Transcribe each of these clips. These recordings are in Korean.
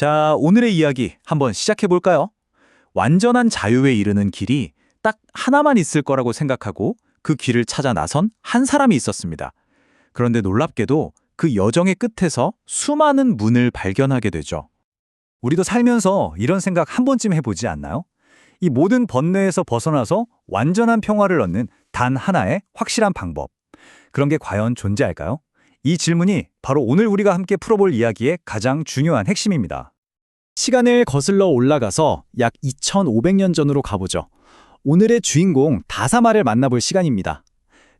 자, 오늘의 이야기 한번 시작해 볼까요? 완전한 자유에 이르는 길이 딱 하나만 있을 거라고 생각하고 그 길을 찾아 나선 한 사람이 있었습니다. 그런데 놀랍게도 그 여정의 끝에서 수많은 문을 발견하게 되죠. 우리도 살면서 이런 생각 한 번쯤 해보지 않나요? 이 모든 번뇌에서 벗어나서 완전한 평화를 얻는 단 하나의 확실한 방법. 그런 게 과연 존재할까요? 이 질문이 바로 오늘 우리가 함께 풀어볼 이야기의 가장 중요한 핵심입니다. 시간을 거슬러 올라가서 약 2500년 전으로 가보죠. 오늘의 주인공 다사마를 만나볼 시간입니다.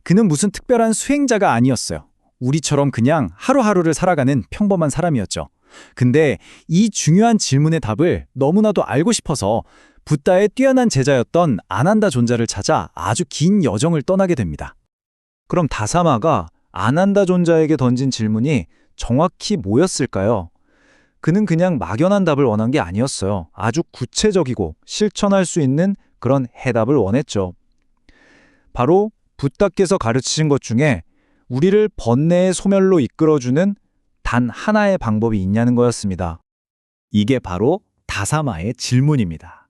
그는 무슨 특별한 수행자가 아니었어요. 우리처럼 그냥 하루하루를 살아가는 평범한 사람이었죠. 근데 이 중요한 질문의 답을 너무나도 알고 싶어서 붓다의 뛰어난 제자였던 아난다 존자를 찾아 아주 긴 여정을 떠나게 됩니다. 그럼 다사마가 아난다 존자에게 던진 질문이 정확히 뭐였을까요? 그는 그냥 막연한 답을 원한 게 아니었어요. 아주 구체적이고 실천할 수 있는 그런 해답을 원했죠. 바로 붓다께서 가르치신 것 중에 우리를 번뇌의 소멸로 이끌어주는 단 하나의 방법이 있냐는 거였습니다. 이게 바로 다사마의 질문입니다.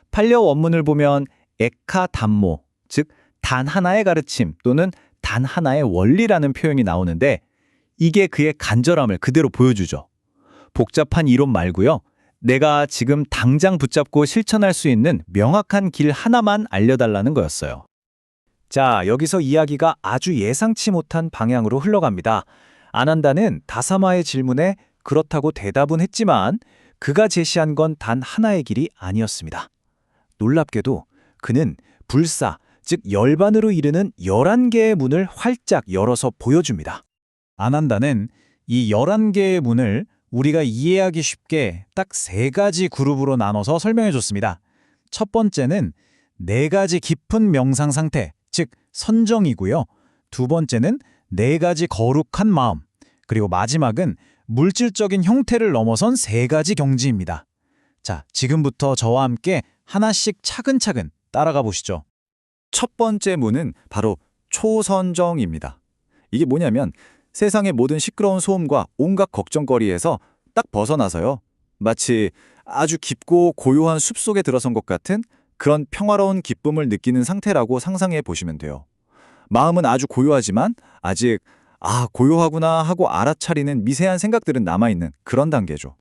팔려 원문을 보면 에카 담모, 즉 단 하나의 가르침 또는 단 하나의 원리라는 표현이 나오는데 이게 그의 간절함을 그대로 보여주죠. 복잡한 이론 말고요. 내가 지금 당장 붙잡고 실천할 수 있는 명확한 길 하나만 알려달라는 거였어요. 자, 여기서 이야기가 아주 예상치 못한 방향으로 흘러갑니다. 아난다는 다사마의 질문에 그렇다고 대답은 했지만 그가 제시한 건 단 하나의 길이 아니었습니다. 놀랍게도 그는 불사, 즉 열반으로 이르는 11개의 문을 활짝 열어서 보여줍니다. 아난다는 이 11개의 문을 우리가 이해하기 쉽게 딱 3가지 그룹으로 나눠서 설명해 줬습니다. 첫 번째는 4가지 깊은 명상 상태, 즉 선정이고요. 두 번째는 4가지 거룩한 마음, 그리고 마지막은 물질적인 형태를 넘어선 3가지 경지입니다. 자, 지금부터 저와 함께 하나씩 차근차근 따라가 보시죠. 첫 번째 문은 바로 초선정입니다. 이게 뭐냐면 세상의 모든 시끄러운 소음과 온갖 걱정거리에서 딱 벗어나서요. 마치 아주 깊고 고요한 숲속에 들어선 것 같은 그런 평화로운 기쁨을 느끼는 상태라고 상상해 보시면 돼요. 마음은 아주 고요하지만 아직 고요하구나 하고 알아차리는 미세한 생각들은 남아있는 그런 단계죠.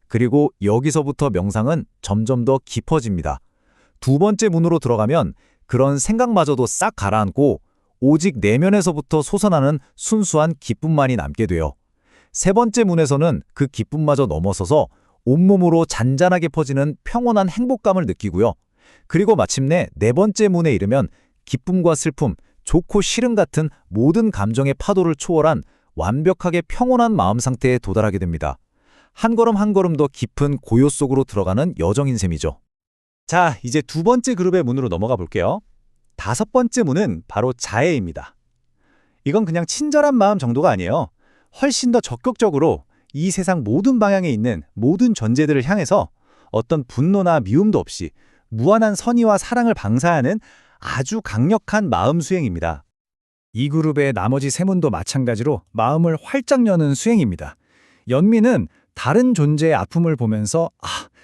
그리고 여기서부터 명상은 점점 더 깊어집니다. 두 번째 문으로 들어가면 그런 생각마저도 싹 가라앉고 오직 내면에서부터 솟아나는 순수한 기쁨만이 남게 돼요. 세 번째 문에서는 그 기쁨마저 넘어서서 온몸으로 잔잔하게 퍼지는 평온한 행복감을 느끼고요. 그리고 마침내 네 번째 문에 이르면 기쁨과 슬픔, 좋고 싫음 같은 모든 감정의 파도를 초월한 완벽하게 평온한 마음 상태에 도달하게 됩니다. 한 걸음 한 걸음 더 깊은 고요 속으로 들어가는 여정인 셈이죠. 자, 이제 두 번째 그룹의 문으로 넘어가 볼게요. 다섯 번째 문은 바로 자애입니다. 이건 그냥 친절한 마음 정도가 아니에요. 훨씬 더 적극적으로 이 세상 모든 방향에 있는 모든 존재들을 향해서 어떤 분노나 미움도 없이 무한한 선의와 사랑을 방사하는 아주 강력한 마음 수행입니다. 이 그룹의 나머지 세 문도 마찬가지로 마음을 활짝 여는 수행입니다. 연민은 다른 존재의 아픔을 보면서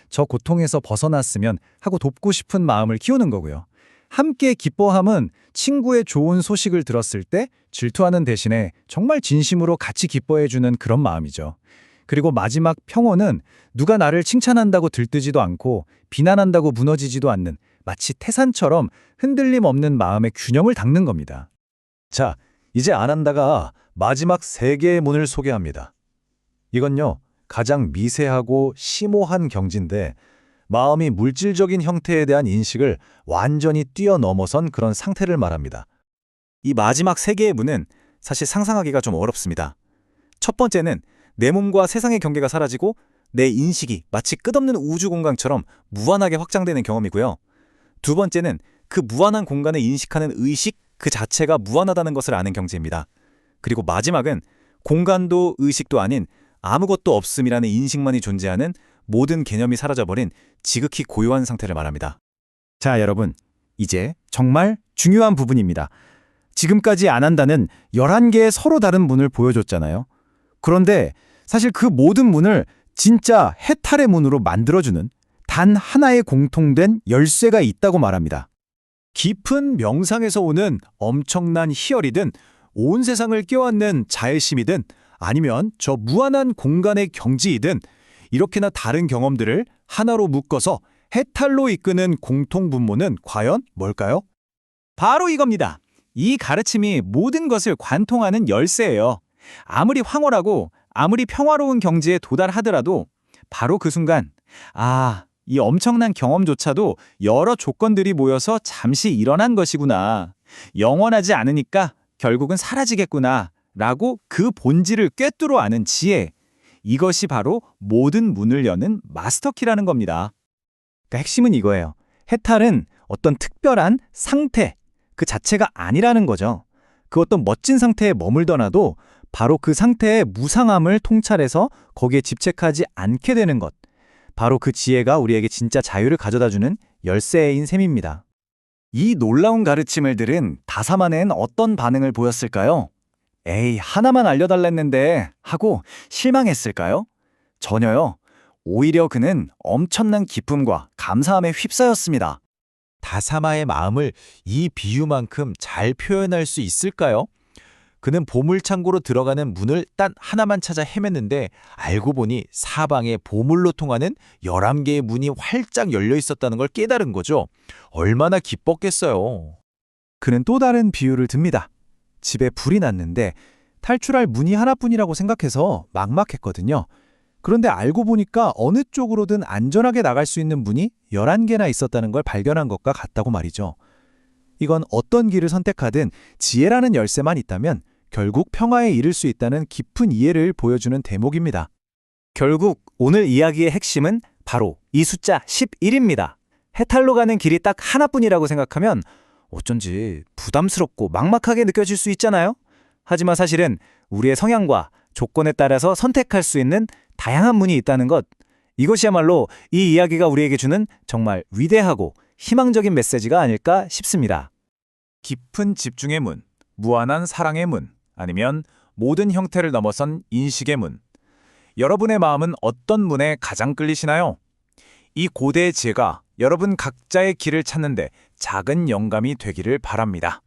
저 고통에서 벗어났으면 하고 돕고 싶은 마음을 키우는 거고요. 함께 기뻐함은 친구의 좋은 소식을 들었을 때 질투하는 대신에 정말 진심으로 같이 기뻐해주는 그런 마음이죠. 그리고 마지막 평온은 누가 나를 칭찬한다고 들뜨지도 않고 비난한다고 무너지지도 않는 마치 태산처럼 흔들림 없는 마음의 균형을 닦는 겁니다. 자, 이제 아난다가 마지막 3개의 문을 소개합니다. 이건요, 가장 미세하고 심오한 경지인데 마음이 물질적인 형태에 대한 인식을 완전히 뛰어넘어선 그런 상태를 말합니다. 이 마지막 3개의 문은 사실 상상하기가 좀 어렵습니다. 첫 번째는 내 몸과 세상의 경계가 사라지고 내 인식이 마치 끝없는 우주 공간처럼 무한하게 확장되는 경험이고요. 두 번째는 그 무한한 공간을 인식하는 의식 그 자체가 무한하다는 것을 아는 경지입니다. 그리고 마지막은 공간도 의식도 아닌 아무것도 없음이라는 인식만이 존재하는 모든 개념이 사라져버린 지극히 고요한 상태를 말합니다. 자, 여러분, 이제 정말 중요한 부분입니다. 지금까지 아난다는 11개의 서로 다른 문을 보여줬잖아요. 그런데 사실 그 모든 문을 진짜 해탈의 문으로 만들어주는 단 하나의 공통된 열쇠가 있다고 말합니다. 깊은 명상에서 오는 엄청난 희열이든 온 세상을 껴안는 자애심이든 아니면 저 무한한 공간의 경지이든 이렇게나 다른 경험들을 하나로 묶어서 해탈로 이끄는 공통분모는 과연 뭘까요? 바로 이겁니다. 이 가르침이 모든 것을 관통하는 열쇠예요. 아무리 황홀하고 아무리 평화로운 경지에 도달하더라도 바로 그 순간 이 엄청난 경험조차도 여러 조건들이 모여서 잠시 일어난 것이구나. 영원하지 않으니까 결국은 사라지겠구나. 라고 그 본질을 꿰뚫어 아는 지혜. 이것이 바로 모든 문을 여는 마스터키라는 겁니다. 그러니까 핵심은 이거예요. 해탈은 어떤 특별한 상태, 그 자체가 아니라는 거죠. 그 어떤 멋진 상태에 머물더라도 바로 그 상태의 무상함을 통찰해서 거기에 집착하지 않게 되는 것. 바로 그 지혜가 우리에게 진짜 자유를 가져다주는 열쇠인 셈입니다. 이 놀라운 가르침을 들은 다사마네는 어떤 반응을 보였을까요? 에이, 하나만 알려달랬는데 하고 실망했을까요? 전혀요. 오히려 그는 엄청난 기쁨과 감사함에 휩싸였습니다. 다사마의 마음을 이 비유만큼 잘 표현할 수 있을까요? 그는 보물창고로 들어가는 문을 딱 하나만 찾아 헤맸는데 알고 보니 사방에 보물로 통하는 11개의 문이 활짝 열려 있었다는 걸 깨달은 거죠. 얼마나 기뻤겠어요. 그는 또 다른 비유를 듭니다. 집에 불이 났는데 탈출할 문이 하나뿐이라고 생각해서 막막했거든요. 그런데 알고 보니까 어느 쪽으로든 안전하게 나갈 수 있는 문이 11개나 있었다는 걸 발견한 것과 같다고 말이죠. 이건 어떤 길을 선택하든 지혜라는 열쇠만 있다면 결국 평화에 이를 수 있다는 깊은 이해를 보여주는 대목입니다. 결국 오늘 이야기의 핵심은 바로 이 숫자 11입니다. 해탈로 가는 길이 딱 하나뿐이라고 생각하면 어쩐지 부담스럽고 막막하게 느껴질 수 있잖아요. 하지만 사실은 우리의 성향과 조건에 따라서 선택할 수 있는 다양한 문이 있다는 것, 이것이야말로 이 이야기가 우리에게 주는 정말 위대하고 희망적인 메시지가 아닐까 싶습니다. 깊은 집중의 문, 무한한 사랑의 문, 아니면 모든 형태를 넘어선 인식의 문. 여러분의 마음은 어떤 문에 가장 끌리시나요? 이 고대의 지혜가 여러분 각자의 길을 찾는데 작은 영감이 되기를 바랍니다.